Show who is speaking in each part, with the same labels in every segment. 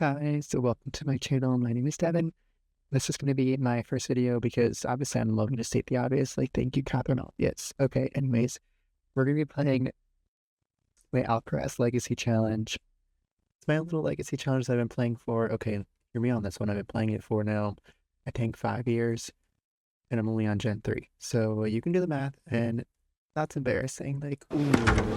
Speaker 1: Hi, so welcome to my channel. My name is Devin. This is going to be my first video because obviously I'm looking to state the obvious. Like, thank you, Catherine. Yes. Okay. Anyways, we're going to be playing my Alcaraz Legacy Challenge. It's my little legacy challenge that I've been playing for. Okay, hear me on this one. I've been playing it for now, I think 5 years, and I'm only on Gen 3. So you can do the math, and that's embarrassing. Like, ooh.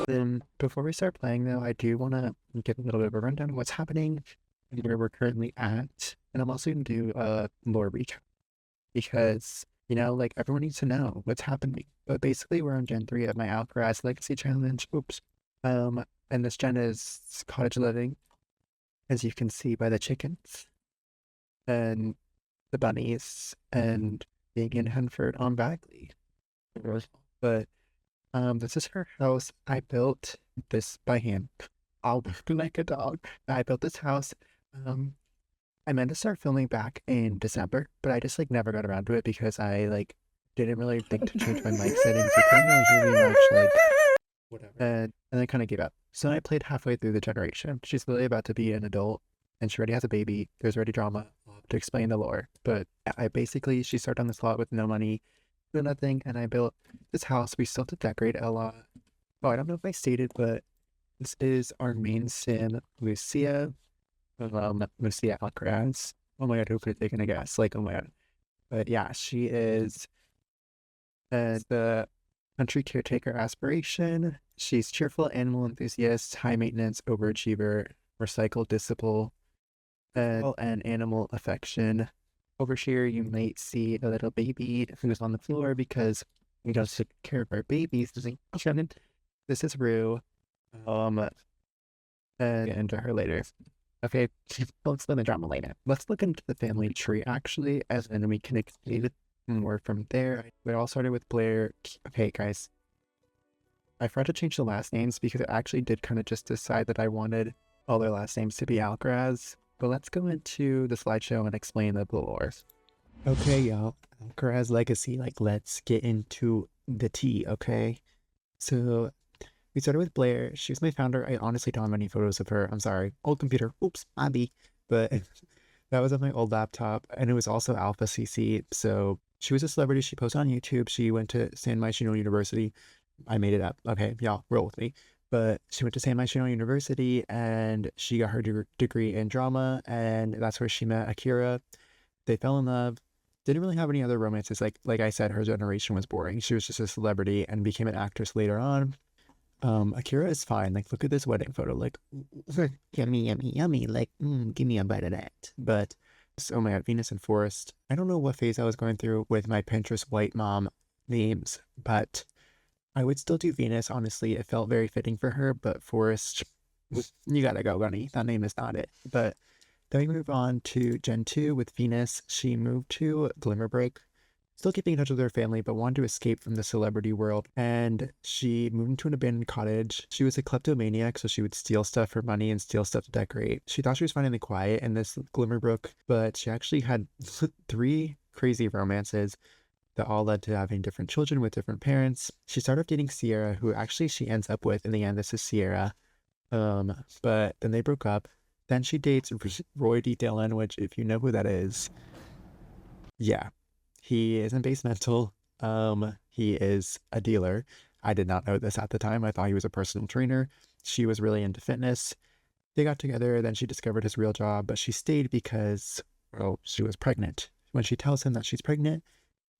Speaker 1: Then before we start playing, though, I do want to give a little bit of a rundown of what's happening and where we're currently at. And I'm also going to do a lore recap because, like everyone needs to know what's happening. But basically, we're on Gen 3 of my Alcaraz Legacy Challenge. Oops. And this gen is cottage living, as you can see by the chickens and the bunnies and being in Henford on Bagley. But this is her house. I built this by hand. I'll like a dog. I built this house. I meant to start filming back in December, but I just never got around to it because I didn't really think to change my mic settings. You couldn't really hear me much, whatever. And I kind of gave up. So I played halfway through the generation. She's literally about to be an adult, and she already has a baby. There's already drama to explain the lore. But she started on this lot with no money, no nothing, and I built this house. We still have to decorate a lot. Oh, I don't know if I stated, but this is our main sim, Lucia. Lucia Alcaraz. Oh my god, who could have taken a guess? Oh my god. But yeah, she is the country caretaker aspiration. She's cheerful, animal enthusiast, high maintenance, overachiever, recycled discipline, and animal affection. Over here, you might see a little baby who's on the floor because we don't take care of our babies. This is Rue. And get into her later. Okay, we'll explain the drama later. Let's look into the family tree actually, as then we can explain more from there. We all started with Blair. Okay, guys. I forgot to change the last names because I actually did kind of just decide that I wanted all their last names to be Alcaraz. But let's go into the slideshow and explain the lore. Okay, y'all. Alcaraz Legacy. Let's get into the tea, okay? So, we started with Blair. She was my founder. I honestly don't have any photos of her. I'm sorry. Old computer. Oops, Abby. But that was on my old laptop. And it was also Alpha CC. So she was a celebrity. She posted on YouTube. She went to San Myshuno University. I made it up. Okay, y'all, roll with me. But she went to San Myshuno University and she got her degree in drama. And that's where she met Akira. They fell in love. Didn't really have any other romances. Like I said, her generation was boring. She was just a celebrity and became an actress later on. Akira is fine. Look at this wedding photo. Yummy, yummy, yummy. Give me a bite of that. But, oh my god, Venus and Forest. I don't know what phase I was going through with my Pinterest white mom names, but I would still do Venus, honestly. It felt very fitting for her, but Forest, you gotta go, Gunny. That name is not it. But then we move on to Gen 2 with Venus. She moved to Glimmerbreak. Still keeping in touch with her family, but wanted to escape from the celebrity world. And she moved into an abandoned cottage. She was a kleptomaniac, so she would steal stuff for money and steal stuff to decorate. She thought she was finding the quiet in this Glimmerbrook, but she actually had 3 crazy romances that all led to having different children with different parents. She started dating Sierra, who actually she ends up with in the end. This is Sierra. But then they broke up. Then she dates Roy D. Dillon, which if you know who that is, yeah. He isn't basemental. He is a dealer. I did not know this at the time. I thought he was a personal trainer. She was really into fitness. They got together, then she discovered his real job, but she stayed because, well, she was pregnant. When she tells him that she's pregnant,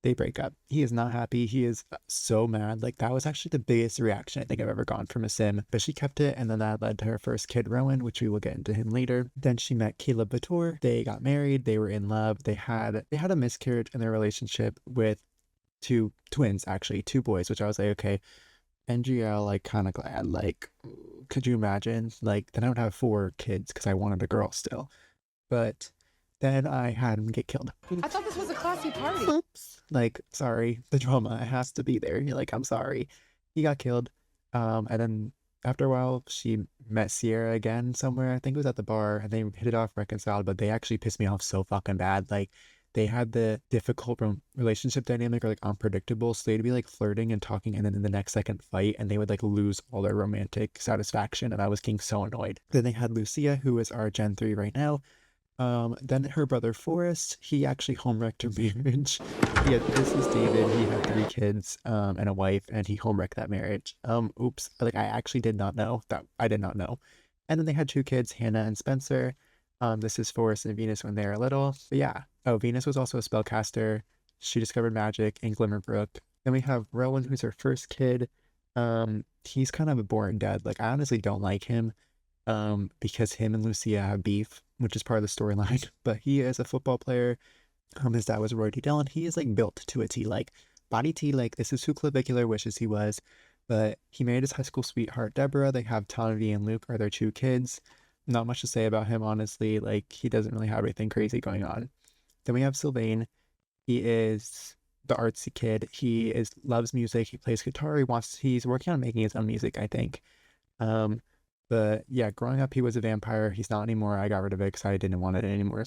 Speaker 1: they break up. He is not happy. He is so mad. That was actually the biggest reaction I think I've ever gotten from a sim. But she kept it, and then that led to her first kid, Rowan, which we will get into him later. Then she met Caleb Bator. They got married. They were in love. They had a miscarriage in their relationship with 2 twins, actually, 2 boys, which I was like, okay, NGL, kind of glad. Could you imagine? Then I would have 4 kids because I wanted a girl still. But then I had him get killed.
Speaker 2: I thought this was a classy party.
Speaker 1: Oops. Sorry, the drama has to be there. You're I'm sorry. He got killed. And then after a while, she met Sierra again somewhere. I think it was at the bar, and they hit it off, reconciled, but they actually pissed me off so fucking bad. they had the difficult relationship dynamic or like unpredictable. So they'd be like flirting and talking, and then in the next second fight, and they would like lose all their romantic satisfaction. And I was getting so annoyed. Then they had Lucia, who is our Gen 3 right now. Then her brother Forrest, he actually homewrecked her marriage. Yeah, this is David. He had 3 kids, and a wife, and he homewrecked that marriage. Oops. Like I actually did not know that. I did not know. And then they had 2 kids, Hannah and Spencer. This is Forrest and Venus when they were little. But yeah. Oh, Venus was also a spellcaster. She discovered magic in Glimmerbrook. Then we have Rowan, who's her first kid. He's kind of a boring dad. Like I honestly don't like him. Because him and Lucia have beef, which is part of the storyline. But he is a football player. His dad was Roy D. Dillon. He is like built to a T, like body T, like this is who clavicular wishes he was. But he married his high school sweetheart Deborah. They have Tanvi and Luke are their 2 kids. Not much to say about him, honestly. Like he doesn't really have anything crazy going on. Then we have Sylvain. He is the artsy kid. He loves music. He plays guitar. He's working on making his own music, I think. But yeah, growing up, he was a vampire. He's not anymore. I got rid of it because I didn't want it anymore.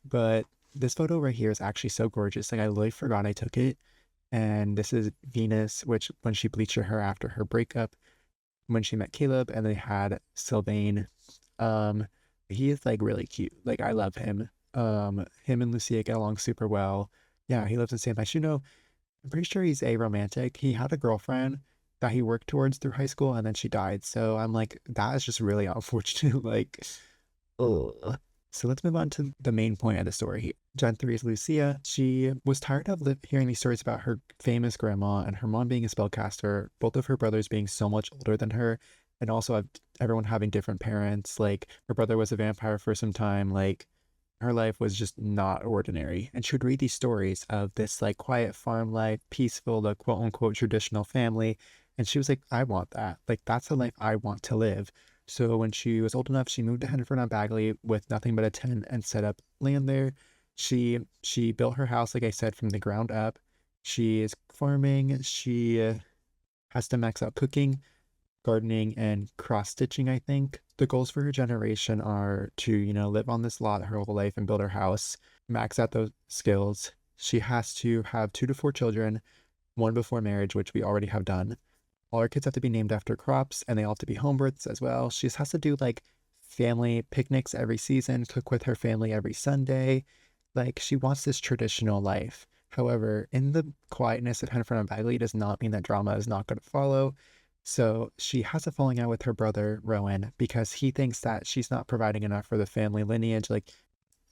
Speaker 1: But this photo right here is actually so gorgeous. Like I literally forgot I took it. And this is Venus, which when she bleached her hair after her breakup, when she met Caleb, and they had Sylvain. Um, he is like really cute. Like I love him. Him and Lucia get along super well. Yeah, he lives in San Myshuno. I'm pretty sure he's aromantic. He had a girlfriend that he worked towards through high school, and then she died. So I'm like, that is just really unfortunate. Like, ugh. So let's move on to the main point of the story here. Gen 3 is Lucia. She was tired of hearing these stories about her famous grandma and her mom being a spellcaster, both of her brothers being so much older than her, and also everyone having different parents. Like, her brother was a vampire for some time. Like, her life was just not ordinary. And she would read these stories of this like quiet farm life, peaceful, the quote unquote traditional family. And she was like, I want that. Like, that's the life I want to live. So when she was old enough, she moved to Henford on Bagley with nothing but a tent and set up land there. She built her house, like I said, from the ground up. She is farming. She has to max out cooking, gardening, and cross stitching, I think. The goals for her generation are to, live on this lot her whole life and build her house, max out those skills. She has to have 2 to 4 children, 1 before marriage, which we already have done. All her kids have to be named after crops, and they all have to be home births as well. She just has to do like family picnics every season, cook with her family every Sunday. Like, she wants this traditional life. However, in the quietness of Henford and Bagley does not mean that drama is not going to follow. So she has a falling out with her brother, Rowan, because he thinks that she's not providing enough for the family lineage. Like,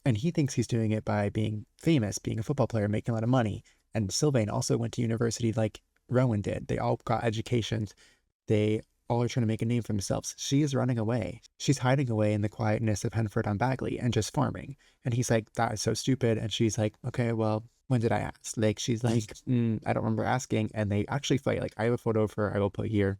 Speaker 1: and he thinks he's doing it by being famous, being a football player, making a lot of money. And Sylvain also went to university like Rowan did. They all got educations. They all are trying to make a name for themselves. She is running away. She's hiding away in the quietness of Henford on Bagley and just farming. And he's like, that is so stupid. And she's like, okay, well, when did I ask? Like, she's like, I don't remember asking. And they actually fight. Like, I have a photo of her I will put here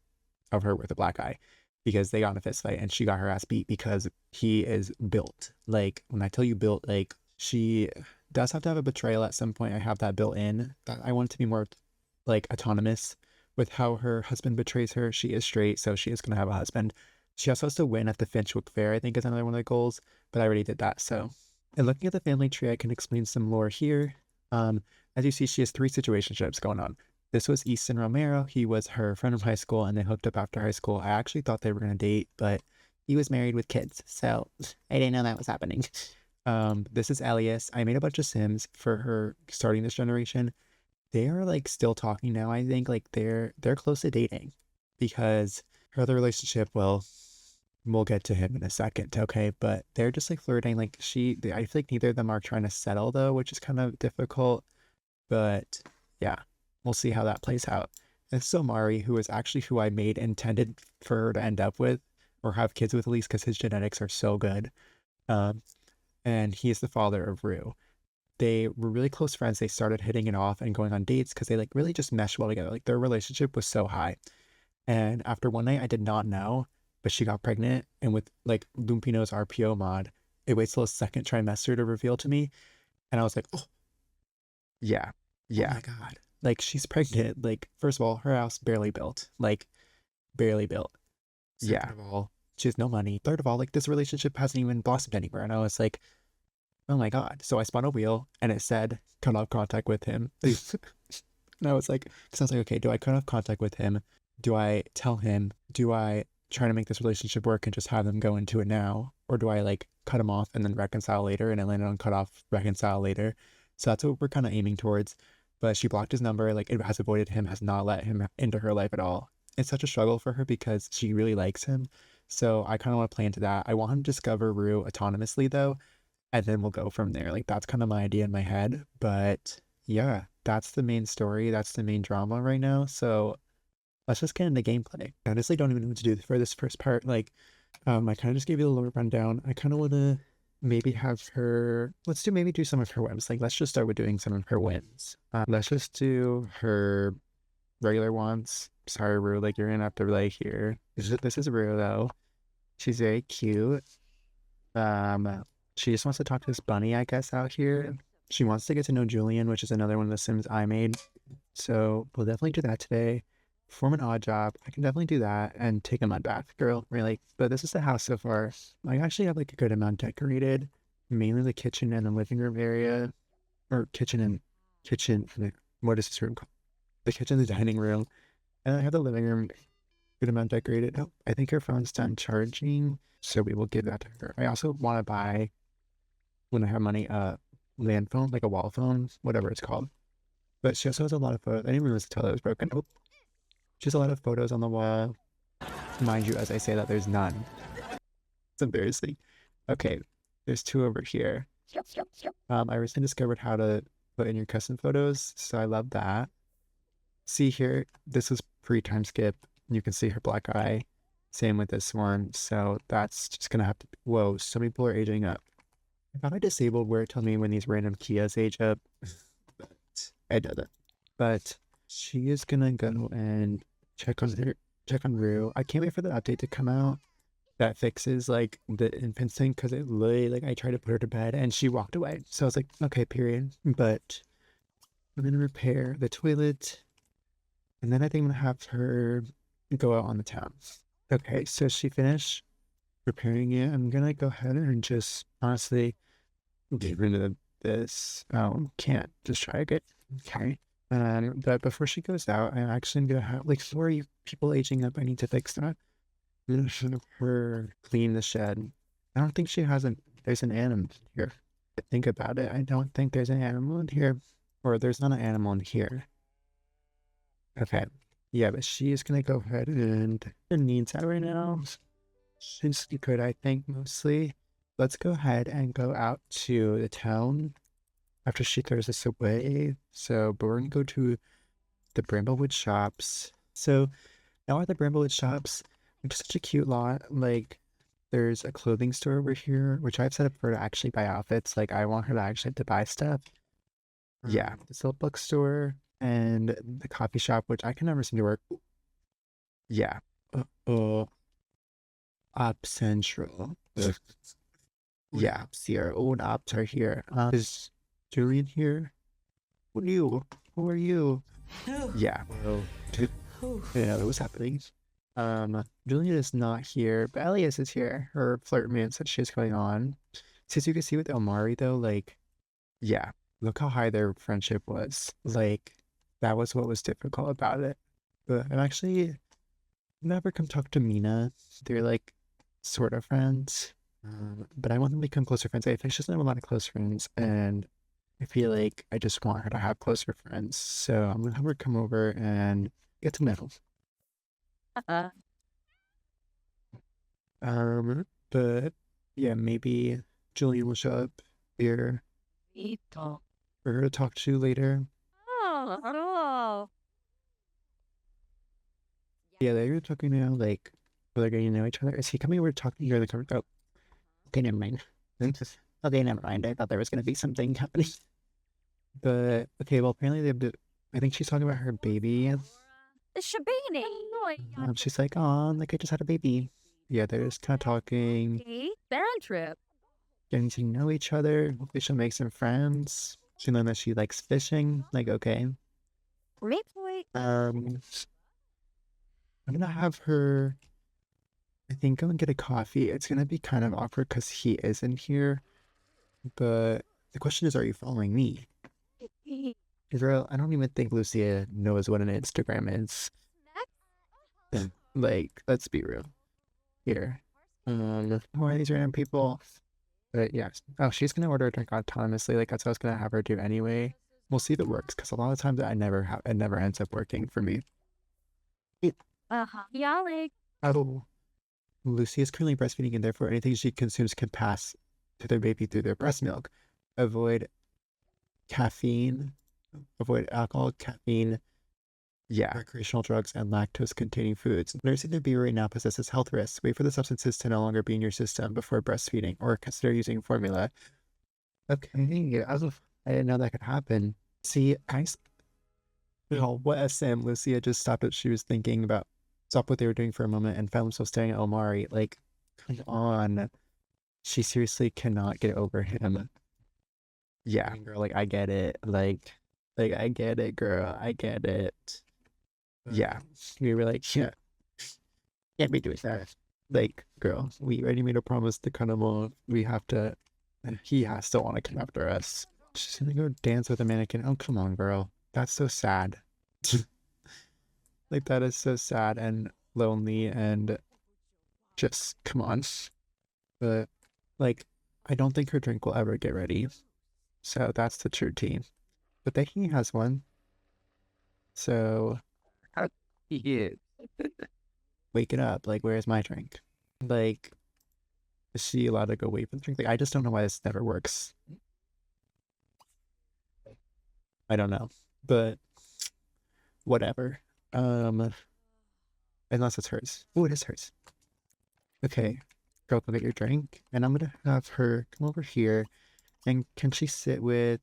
Speaker 1: of her with a black eye, because they got in a fist fight and she got her ass beat because he is built. Like, when I tell you built, like, she does have to have a betrayal at some point. I have that built in. That I want it to be more like autonomous with how her husband betrays her. She is straight, so she is going to have a husband. She also has to win at the Finchwick Fair, I think, is another one of the goals, but I already did that. So, and looking at the family tree, I can explain some lore here. As you see, she has 3 situationships going on. This was Easton Romero. He was her friend from high school, and they hooked up after high school. I actually thought they were going to date, but he was married with kids, so I didn't know that was happening. This is Elias. I made a bunch of Sims for her starting this generation. They are like still talking now. I think like they're close to dating, because her other relationship, well, we'll get to him in a second, okay? But they're just like flirting. Like I feel like neither of them are trying to settle though, which is kind of difficult. But yeah, we'll see how that plays out. And Somari, who is actually who I intended for her to end up with, or have kids with at least, because his genetics are so good. And he is the father of Rue. They were really close friends. They started hitting it off and going on dates because they like really just meshed well together. Like, their relationship was so high. And after one night, I did not know, but she got pregnant. And with like Lumpino's RPO mod, it waits till a second trimester to reveal to me. And I was like, oh, yeah, yeah. Oh my God. Like, she's pregnant. Like, first of all, her house barely built. Like, barely built. Second of all, she has no money. Third of all, like, this relationship hasn't even blossomed anywhere. And I was like, oh my God. So I spun a wheel and it said, cut off contact with him. And I was like, because I was like, okay, do I cut off contact with him? Do I tell him? Do I try to make this relationship work and just have them go into it now? Or do I like cut him off and then reconcile later? And I landed on cut off, reconcile later. So that's what we're kind of aiming towards. But she blocked his number. Like it has avoided him, has not let him into her life at all. It's such a struggle for her because she really likes him. So I kind of want to play into that. I want him to discover Rue autonomously though, and then we'll go from there. Like that's kind of my idea in my head. But yeah, that's the main story. That's the main drama right now. So let's just get into gameplay. I honestly don't even know what to do for this first part. Like, I kind of just gave you the lower rundown. I kind of want to maybe have her, maybe do some of her wins. Like, let's just start with doing some of her wins. Let's just do her regular ones. Sorry, Rue, like you're gonna have to relay here. This is Rue though. She's very cute. She just wants to talk to this bunny, I guess, out here. She wants to get to know Julian, which is another one of the Sims I made. So we'll definitely do that today. Form an odd job. I can definitely do that and take a mud bath, girl, really. But this is the house so far. I actually have like a good amount decorated, mainly the kitchen and the living room area, or kitchen. What is this room called? The kitchen, the dining room, and I have the living room good amount decorated. Oh, I think her phone's done charging, so we will give that to her. I also want to buy, when I have money, land phone, like a wall phone, whatever it's called. But she also has a lot of photos. I didn't realize the toilet was broken. Oh, she has a lot of photos on the wall. Mind you, as I say that, there's none. It's embarrassing. Okay, there's two over here. I recently discovered how to put in your custom photos, so I love that. See here, this is pre-time skip. You can see her black eye. Same with this one. So that's just gonna have to. Whoa, some people are aging up. I thought I disabled where it told me when these random Kias age up, but I didn't. But she is gonna go and check on Rue. I can't wait for the update to come out that fixes like the infant thing, because it literally, like, I tried to put her to bed and she walked away. So I was like, okay, period. But I'm gonna repair the toilet, and then I think I'm gonna have her go out on the town. Okay, so she finished repairing it. I'm gonna go ahead and just honestly get rid of this. Oh, can't. Just try again. Okay. But before she goes out, I'm actually gonna have, like, sorry, people aging up, I need to fix that. I'm gonna have her clean the shed. I don't think she has there's an animal here. Think about it. I don't think there's an animal in here. Or there's not an animal in here. Okay. Yeah, but she is gonna go ahead and her needs out right now. She's good, I think, mostly. Let's go ahead and go out to the town after she throws us away. So, but we're gonna go to the Bramblewood shops. So now at the Bramblewood shops, it's such a cute lot. Like, there's a clothing store over here, which I've set up for her to actually buy outfits. Like, I want her to actually have to buy stuff. Yeah, this little bookstore and the coffee shop, which I can never seem to work. Yeah. Up Central. Yeah, see, our old ops are here. Is Julian here? Who are you? Who are you? Yeah. Well, yeah, that was happening. Julian is not here, but Elias is here. Her flirt man said she's going on. Since you can see with Omari though, like, yeah, look how high their friendship was. Like, that was what was difficult about it. But I'm actually never come talk to Mina. They're like sort of friends. But I want them to become closer friends. I think she doesn't have a lot of close friends, and I feel like I just want her to have closer friends. So I'm gonna have her come over and get to know. But yeah, maybe Julian will show up here for her to talk to later. Yeah, they're talking now, like, they're getting to know each other. Is he coming over to talk to you? Or the cover? Oh, okay, never mind. Okay, never mind. I thought there was gonna be something happening. But okay, well, apparently they have to. I think she's talking about her baby.
Speaker 2: The Shabini.
Speaker 1: She's like, "Oh, like I just had a baby." Yeah, they're just kind of talking,
Speaker 2: Band trip.
Speaker 1: getting to know each other. Hopefully, she'll make some friends. She learned that she likes fishing. Like, okay.
Speaker 2: Great point.
Speaker 1: I'm gonna have her. I think go and get a coffee. It's gonna be kind of awkward because he isn't here. But the question is, are you following me? Israel, I don't even think Lucia knows what an Instagram is. Like, let's be real. Here. Who are these random people? But yes. Oh, she's gonna order a drink autonomously. Like that's what I was gonna have her do anyway. We'll see if it works, because a lot of times it never ends up working for me.
Speaker 2: Yeah, like.
Speaker 1: Oh. Lucy is currently breastfeeding, and therefore anything she consumes can pass to their baby through their breast milk. Avoid caffeine, avoid alcohol, caffeine, recreational drugs, and lactose-containing foods. Nursing the baby right now possesses health risks. Wait for the substances to no longer be in your system before breastfeeding, or consider using formula. Okay, I didn't know that could happen. See, what a sim. Lucia just stopped what she was thinking about, stopped what they were doing for a moment, and found themselves staring at Omari. Like, come on. She seriously cannot get over him. Yeah, girl, like, I get it. Like, I get it, girl. I get it. Yeah, we were like, yeah, can't be doing that. Like, girl, we already made a promise to cut him off. We have to, and he has to want to come after us. She's gonna go dance with a mannequin. Oh, come on, girl. That's so sad. Like, that is so sad and lonely and just, come on. But, like, I don't think her drink will ever get ready. So that's the true tea. But then he has one. So, yeah. Wake it up. Like, where's my drink? Like, is she allowed to go wait for the drink? Like, I just don't know why this never works. I don't know. But whatever. Unless it's hers. Oh, it is hers. Okay. Girl, go get your drink. And I'm gonna have her come over here. And can she sit with...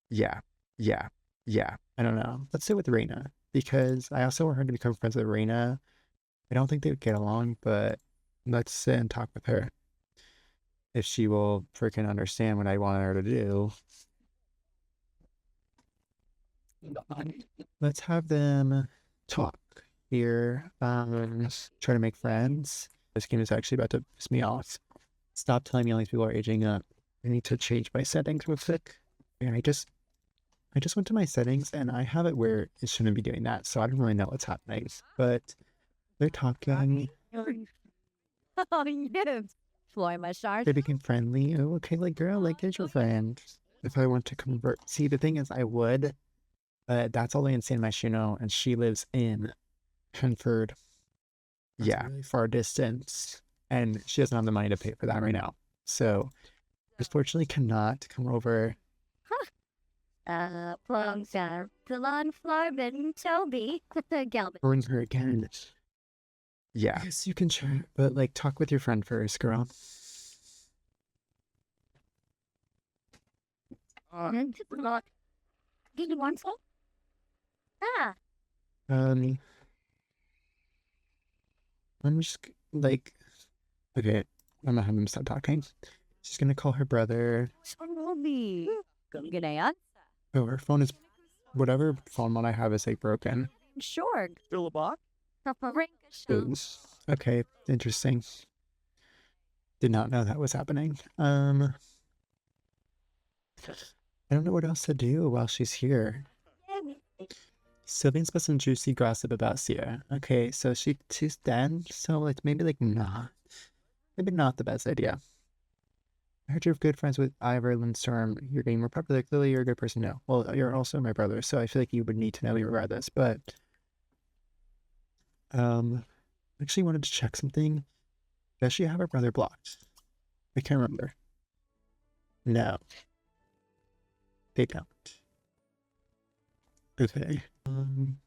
Speaker 1: Yeah. I don't know. Let's sit with Reina. Because I also want her to become friends with Reina. I don't think they would get along, but let's sit and talk with her. If she will freaking understand what I want her to do. Let's have them talk here. Try to make friends. This game is actually about to piss me off. Stop telling me all these people are aging up. I need to change my settings real quick. And I just went to my settings and I have it where it shouldn't be doing that, so I don't really know what's happening. But they're talking.
Speaker 2: Oh, yes. Floy my stars.
Speaker 1: They became friendly. Oh, okay, like girl, like here's your friend. If I want to convert, see, the thing is, I would, but that's all the way in San Myshuno, and she lives in Hanford. Yeah, really far distance, and she doesn't have the money to pay for that right now. So, unfortunately, cannot come over.
Speaker 2: Delon, Flarvin, Toby, Galvin.
Speaker 1: Bring her again. Yeah. Yes, you can try, but like talk with your friend first, girl.
Speaker 2: Did you want some? Ah.
Speaker 1: I'm just like, okay, I'm gonna have him stop talking. She's gonna call her brother. Oh, her phone is, whatever phone one I have is like broken.
Speaker 2: Sure.
Speaker 3: Still a box?
Speaker 1: Oops. Okay, interesting. Did not know that was happening. I don't know what else to do while she's here. Sylvian's got some juicy gossip about Sierra. Okay, so she's dead, so like maybe maybe not the best idea. I heard you're good friends with Ivor Lindstorm. You're getting more popular. Clearly, you're a good person now. Well, you're also my brother, so I feel like you would need to know me regardless. But, I actually wanted to check something. Does she have her brother blocked? I can't remember. No, they don't. Okay. I'm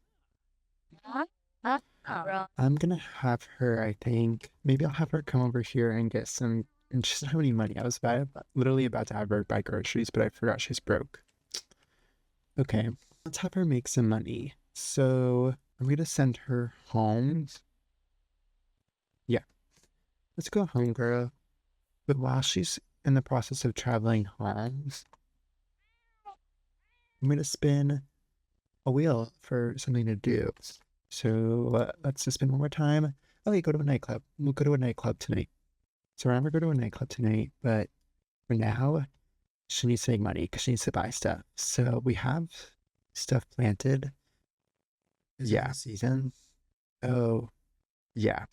Speaker 1: gonna have her. I think maybe I'll have her come over here and get some. And she doesn't have any money. I was literally about to have her buy groceries, but I forgot she's broke. Okay, let's have her make some money. So I'm gonna send her home. Yeah, let's go home, girl. But while she's in the process of traveling home, I'm gonna spin a wheel for something to do. So let's just spin one more time. Okay, go to a nightclub. We'll go to a nightclub tonight. So remember, go to a nightclub tonight, but for now, she needs to make money because she needs to buy stuff. So we have stuff planted. Is it the season? Oh, yeah.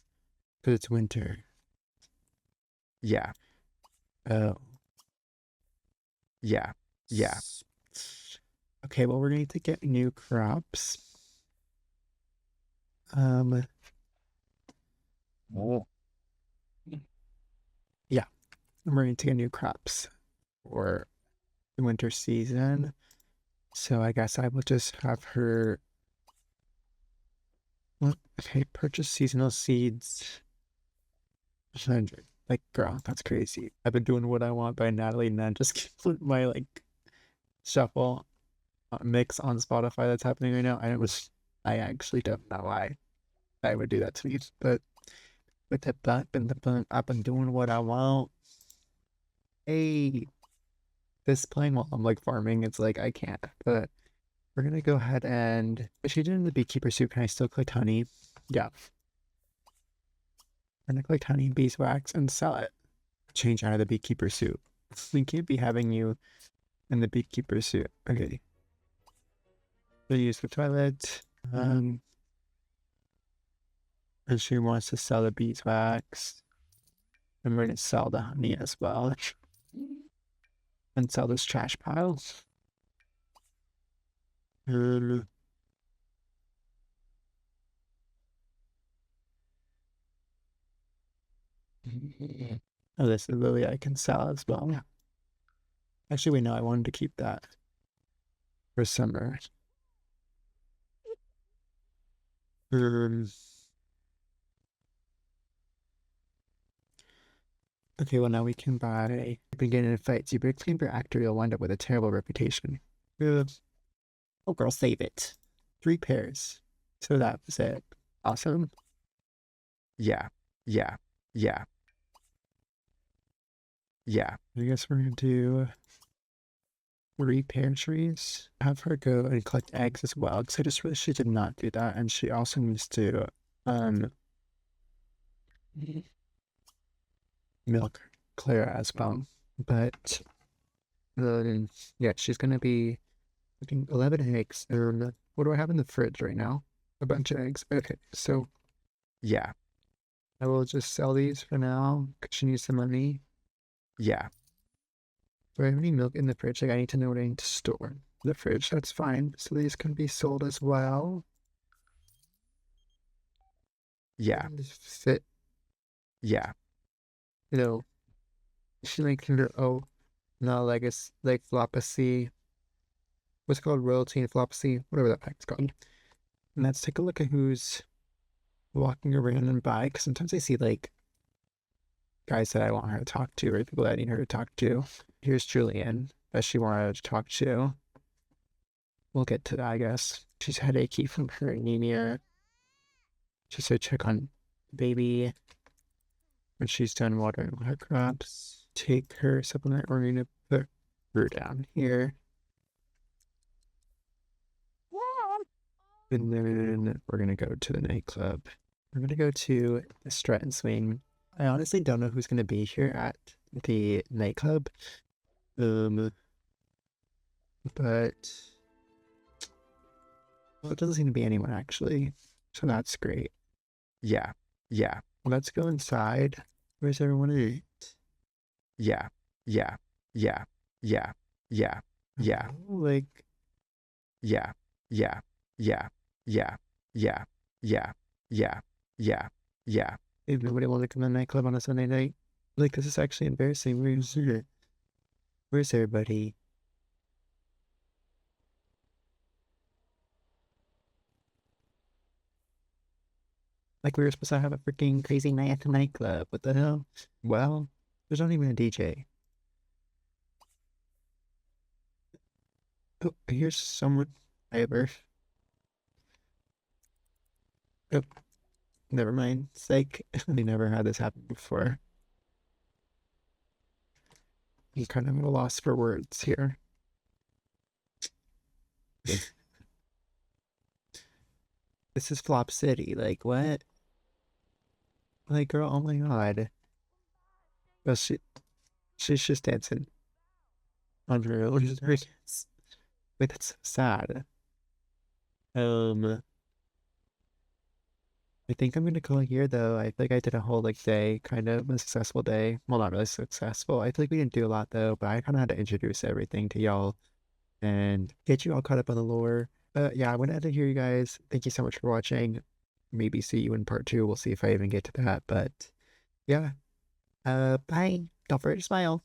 Speaker 1: But it's winter. Yeah. Oh. Yeah. Yeah. Okay, well, we're going to get new crops. Yeah. We're going to get new crops for the winter season. So I guess I will just have her... Well, okay, purchase seasonal seeds. 100. Like, girl, that's crazy. I've been doing What I Want by Natalie, and then just my, like, shuffle mix on Spotify that's happening right now. And I actually don't know why I would do that to me. But with the bump and the bump, I've been doing what I want. Hey, this playing while I'm, like, farming, it's like, I can't. But we're going to go ahead and... If she did in the beekeeper suit, can I still collect honey? Yeah. We're going to collect honey, beeswax, and sell it. Change out of the beekeeper suit. We can't be having you in the beekeeper suit. Okay. So use the toilet. And she wants to sell the beeswax. And we're going to sell the honey as well. And sell those trash piles. Oh, this is lily I can sell as well. Actually, wait, no, I wanted to keep that for summer. Okay, well, now we can buy... You've been getting in fights. You break clean for actor, you'll wind up with a terrible reputation. Oh, girl, save it. 3 pairs. So that was it. Awesome. Yeah. Yeah. Yeah. Yeah. I guess we're gonna do 3 pear trees. Have her go and collect eggs as well, because I just realized she did not do that, and she also needs to milk Clara as well. But yeah, she's gonna be looking 11 eggs. What do I have in the fridge right now? A bunch of eggs. Okay, so yeah, I will just sell these for now because she needs some money. Yeah. Do I have any milk in the fridge? Like, I need to know what I need to store. The fridge, that's fine. So these can be sold as well. Yeah. Fit. Yeah. You know, she like no, like it's like floppacy. What's it called? Royalty and floppacy, whatever that pack's called. And let's take a look at who's walking around and by, because sometimes I see like guys that I want her to talk to, or people that I need her to talk to. Here's Julian that she wanted to talk to. We'll get to that, I guess. She's headachy from her anemia. Just to check on baby. When she's done watering her crops, take her supplement. We're going to put her down here. And then we're going to go to the nightclub. We're going to go to the Stratton Swing. I honestly don't know who's going to be here at the nightclub. But well, it doesn't seem to be anyone actually. So that's great. Yeah. Yeah. Let's go inside. Where's everyone at? Yeah. Yeah. Yeah. Yeah. Yeah. Yeah. Like, yeah. Yeah. Yeah. Yeah. Yeah. Yeah. Yeah. Yeah. Yeah. If nobody wants to come to the nightclub on a Sunday night, like, this is actually embarrassing. Where's everybody? Like, we were supposed to have a freaking crazy night at the nightclub. What the hell? Well, there's not even a DJ. Oh, here's someone. Ever. Oh, never mind. Psych. We never had this happen before. I'm kind of at a loss for words here. This is Flop City. Like, what? Like, girl, oh my god. Well, she's just dancing. Unreal. Wait, that's so sad. I think I'm gonna call it here though. I think I did a whole like day, kind of a successful day. Well, not really successful. I feel like we didn't do a lot though, but I kind of had to introduce everything to y'all and get you all caught up on the lore. But yeah, I went ahead to hear you guys. Thank you so much for watching. Maybe see you in part 2. We'll see if I even get to that. But yeah. Bye. Don't forget to smile.